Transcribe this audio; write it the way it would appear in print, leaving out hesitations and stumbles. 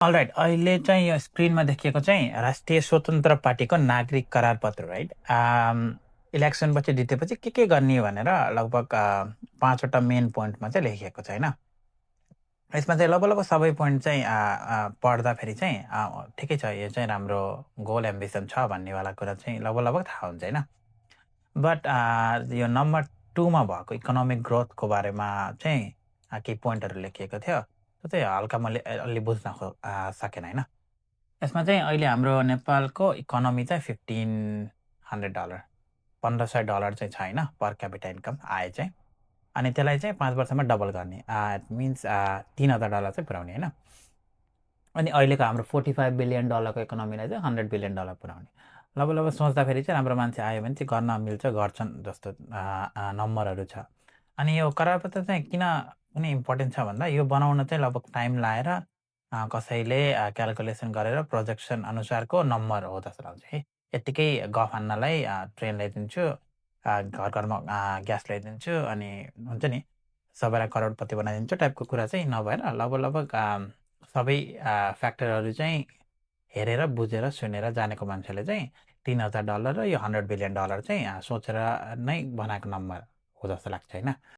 All right, अहिले चाहिँ यो स्क्रिनमा देखिएको चाहिँ राष्ट्रिय स्वतन्त्र पार्टीको नागरिक करार पत्र, राइट? इलेक्सनपछि जितेपछि के गर्ने भनेर लगभग 5वटा मेन पोइन्टमा चाहिँ लेखिएको छ होइन। यसमा चाहिँ लगभग सबै पोइन्ट चाहिँ पढ्दाखेरि चाहिँ ठिकै छ, यो चाहिँ राम्रो गोल एम्बिसन छ भन्नेवाला कुरा चाहिँ लगभग थाहा हुन्छ होइन। बट यो नम्बर 2मा भएको इकोनोमिक ग्रोथको बारेमा चाहिँ केही पोइन्टहरू लेखिएको थियो, त्यो चाहिँ हल्का मैले अलि बुझ्न सकेन होइन। यसमा चाहिँ अहिले हाम्रो नेपालको इकोनोमी चाहिँ $1,500 $1,500 चाहिँ छ होइन, पर क्यापिटा इन्कम आए चाहिँ। अनि त्यसलाई चाहिँ 5 वर्षमा डबल गर्ने, इट मिन्स $3,000 चाहिँ पुऱ्याउने होइन। अनि अहिलेको हाम्रो $45 बिलियन इकोनोमीलाई चाहिँ $100 बिलियन पुऱ्याउने। लगभग सोच्दाखेरि चाहिँ राम्रो मान्छे आयो भने चाहिँ गर्न मिल्छ, गर्छन् जस्तो नम्बरहरू छ। अनि यो करारपत्र चाहिँ किन पनि इम्पोर्टेन्ट छ भन्दा यो बनाउन चाहिँ लगभग टाइम लाएर कसैले क्यालकुलेसन गरेर प्रोजेक्सन अनुसारको नम्बर हो जस्तो लाग्छ है। यत्तिकै गफ हान्नलाई ट्रेन ल्याइदिन्छु, घर घरमा ग्यास ल्याइदिन्छु अनि हुन्छ नि सबैलाई करोडपति बनाइदिन्छु टाइपको कुरा चाहिँ नभएर लगभग सबै फ्याक्टरहरू चाहिँ हेरेर बुझेर सुनेर जानेको मान्छेले चाहिँ $3,000 र यो $100 बिलियन चाहिँ सोचेर नै बनाएको नम्बर हो जस्तो लाग्छ होइन।